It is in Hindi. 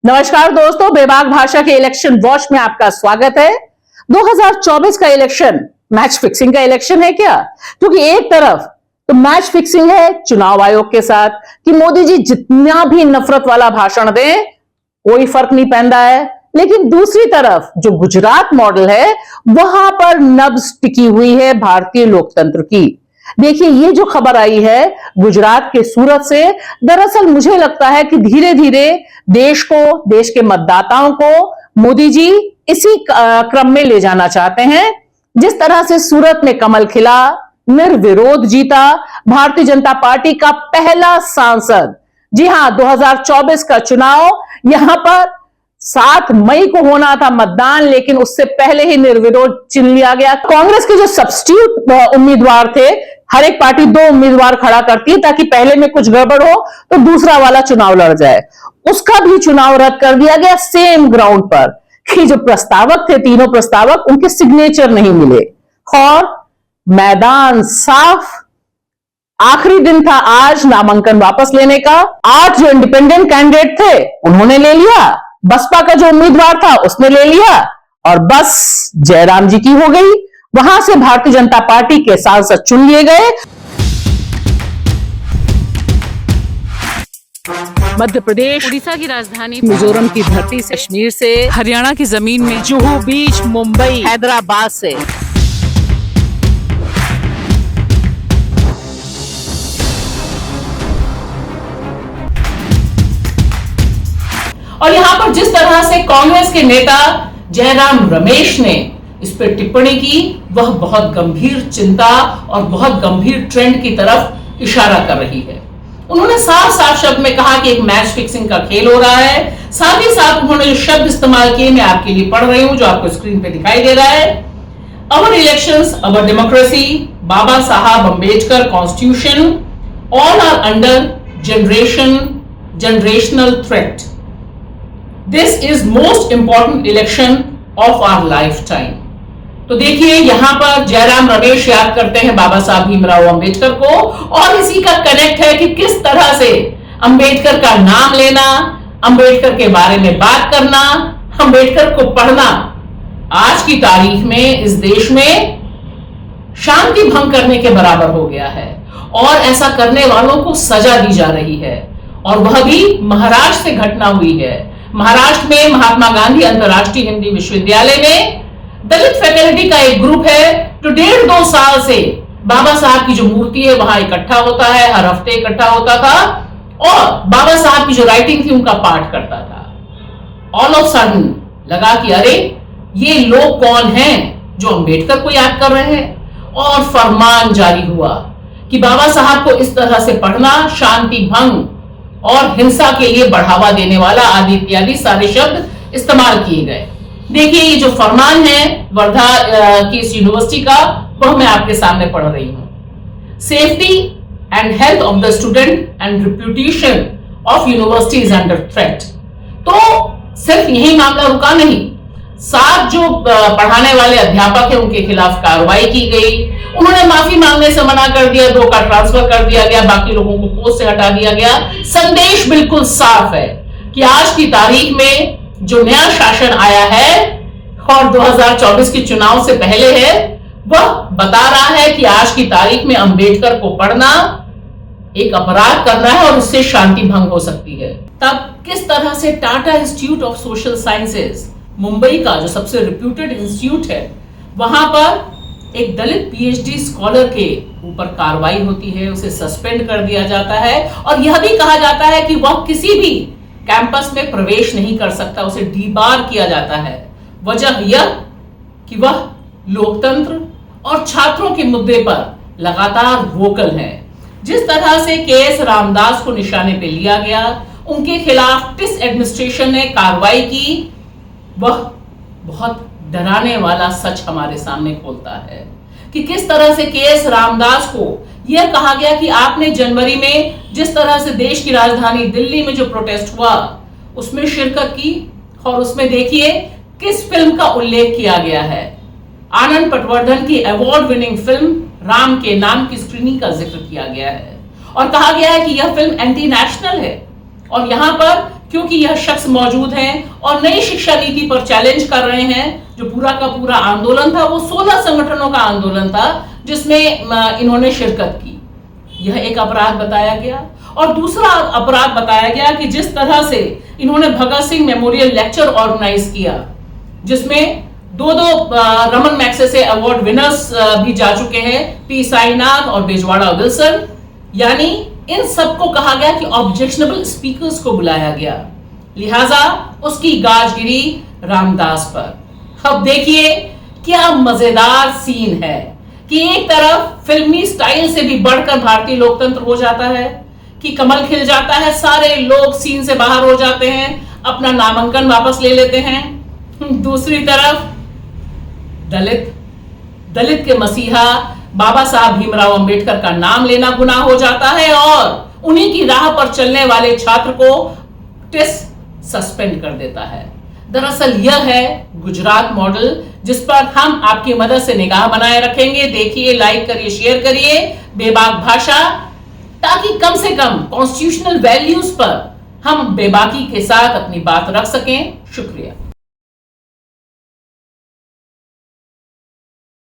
नमस्कार दोस्तों, बेबाक भाषा के इलेक्शन वॉच में आपका स्वागत है। 2024 का इलेक्शन मैच फिक्सिंग का इलेक्शन है क्या? क्योंकि एक तरफ तो मैच फिक्सिंग है चुनाव आयोग के साथ कि मोदी जी जितना भी नफरत वाला भाषण दें कोई फर्क नहीं पैदा है, लेकिन दूसरी तरफ जो गुजरात मॉडल है वहां पर नब्ज टिकी हुई है भारतीय लोकतंत्र की। देखिए, ये जो खबर आई है गुजरात के सूरत से, दरअसल मुझे लगता है कि धीरे धीरे देश को, देश के मतदाताओं को मोदी जी इसी क्रम में ले जाना चाहते हैं। जिस तरह से सूरत में कमल खिला, निर्विरोध जीता भारतीय जनता पार्टी का पहला सांसद। जी हां, 2024 का चुनाव यहां पर 7 मई को होना था मतदान, लेकिन उससे पहले ही निर्विरोध चुन लिया गया। कांग्रेस के जो सब्स्टिट्यूट उम्मीदवार थे, हर एक पार्टी 2 उम्मीदवार खड़ा करती है ताकि पहले में कुछ गड़बड़ हो तो दूसरा वाला चुनाव लड़ जाए। उसका भी चुनाव रद्द कर दिया गया सेम ग्राउंड पर कि जो प्रस्तावक थे, तीनों प्रस्तावक, उनके सिग्नेचर नहीं मिले और मैदान साफ। आखिरी दिन था आज नामांकन वापस लेने का। 8 जो इंडिपेंडेंट कैंडिडेट थे उन्होंने ले लिया, बसपा का जो उम्मीदवार था उसने ले लिया और बस जयराम जी की हो गई। वहां से भारतीय जनता पार्टी के सांसद चुन लिए गए। मध्य प्रदेश, उड़ीसा की राजधानी, मिजोरम की धरती से, कश्मीर से, हरियाणा की जमीन में, जुहू बीच, मुंबई, हैदराबाद से और यहां पर जिस तरह से कांग्रेस के नेता जयराम रमेश ने इस पर टिप्पणी की, वह बहुत गंभीर चिंता और बहुत गंभीर ट्रेंड की तरफ इशारा कर रही है। उन्होंने साफ साफ शब्द में कहा कि एक मैच फिक्सिंग का खेल हो रहा है। साथ ही साथ उन्होंने जो शब्द इस्तेमाल किए मैं आपके लिए पढ़ रही हूं, जो आपको स्क्रीन पे दिखाई दे रहा है। अवर elections, our democracy, Baba Saheb Ambedkar constitution, all are under generational threat. This is most important election of our life time. तो देखिए, यहां पर जयराम रमेश याद करते हैं बाबा साहब भीमराव अंबेडकर को और इसी का कनेक्ट है कि किस तरह से अंबेडकर का नाम लेना, अंबेडकर के बारे में बात करना, अंबेडकर को पढ़ना आज की तारीख में इस देश में शांति भंग करने के बराबर हो गया है और ऐसा करने वालों को सजा दी जा रही है। और वह भी महाराष्ट्र से घटना हुई है। महाराष्ट्र में महात्मा गांधी अंतरराष्ट्रीय हिंदी विश्वविद्यालय में दलित फैकल्टी का एक ग्रुप है जो 1.5-2 साल से बाबा साहब की जो मूर्ति है वहां इकट्ठा होता है, हर हफ्ते इकट्ठा होता था और बाबा साहब की जो राइटिंग थी उनका पाठ करता था। ऑल ऑफ सडन लगा कि अरे ये लोग कौन हैं जो अंबेडकर को याद कर रहे हैं, और फरमान जारी हुआ कि बाबा साहब को इस तरह से पढ़ना शांति भंग और हिंसा के लिए बढ़ावा देने वाला आदि इत्यादि सारे शब्द इस्तेमाल किए गए। देखिए, ये जो फरमान है वर्धा की इस यूनिवर्सिटी का, वह मैं आपके सामने पढ़ रही हूं। Safety and health of the student and reputation of university is under threat. तो सिर्फ यही मामला रुका नहीं, 7 जो पढ़ाने वाले अध्यापक हैं उनके खिलाफ कार्रवाई की गई। उन्होंने माफी मांगने से मना कर दिया, 2 का ट्रांसफर कर दिया गया, बाकी लोगों को पोस्ट से हटा दिया गया। संदेश बिल्कुल साफ है कि आज की तारीख में जो नया शासन आया है और 2024 के चुनाव से पहले है, वह बता रहा है कि आज की तारीख में अंबेडकर को पढ़ना एक अपराध करना है और उससे शांति भंग हो सकती है। तब किस तरह से Tata institute of social sciences, Mumbai का जो सबसे रिप्यूटेड इंस्टीट्यूट है, वहां पर एक दलित पीएचडी स्कॉलर के ऊपर कार्रवाई होती है, उसे सस्पेंड कर दिया जाता है और यह भी कहा जाता है कि वह किसी भी कैंपस में प्रवेश नहीं कर सकता, उसे डीबार किया जाता है। वजह यह कि वह लोकतंत्र और छात्रों के मुद्दे पर लगातार वोकल है। जिस तरह से केएस रामदास को निशाने पे लिया गया, उनके खिलाफ टिस एडमिनिस्ट्रेशन ने कार्रवाई की, वह बहुत डराने वाला सच हमारे सामने खोलता है कि किस तरह से केएस रामदास को यह कहा गया कि आपने जनवरी में जिस तरह से देश की राजधानी दिल्ली में जो प्रोटेस्ट हुआ उसमें शिरकत की और उसमें देखिए किस फिल्म का उल्लेख किया गया है। आनंद पटवर्धन की अवार्ड विनिंग फिल्म राम के नाम की स्क्रीनिंग का जिक्र किया गया है और कहा गया है कि यह फिल्म एंटी नेशनल है और यहां पर क्योंकि यह शख्स मौजूद हैं और नई शिक्षा नीति पर चैलेंज कर रहे हैं। जो पूरा का पूरा आंदोलन था वो 16 संगठनों का आंदोलन था जिसमें इन्होंने शिरकत की। यह एक अपराध बताया गया। और दूसरा अपराध बताया गया कि जिस तरह से इन्होंने Bhagat Singh memorial lecture organise किया, जिसमें दो रमन मैग्सेसे अवार्ड विनर्स भी जा चुके हैं, पी साईनाथ और बेजवाड़ा विल्सन। यानी इन सबको कहा गया कि ऑब्जेक्शनेबल स्पीकर्स को बुलाया गया, लिहाजा उसकी गाज गिरी रामदास पर। अब देखिए क्या मजेदार सीन है कि एक तरफ फिल्मी स्टाइल से भी बढ़कर भारतीय लोकतंत्र हो जाता है कि कमल खिल जाता है, सारे लोग सीन से बाहर हो जाते हैं, अपना नामांकन वापस ले लेते हैं। दूसरी तरफ दलित के मसीहा बाबा साहब भीमराव अंबेडकर का नाम लेना गुनाह हो जाता है और उन्हीं की राह पर चलने वाले छात्र को टेस्ट सस्पेंड कर देता है। दरअसल यह है गुजरात मॉडल, जिस पर हम आपकी मदद से निगाह बनाए रखेंगे। देखिए, लाइक करिए, शेयर करिए बेबाक भाषा, ताकि कम से कम कॉन्स्टिट्यूशनल वैल्यूज पर हम बेबाकी के साथ अपनी बात रख सकें। शुक्रिया।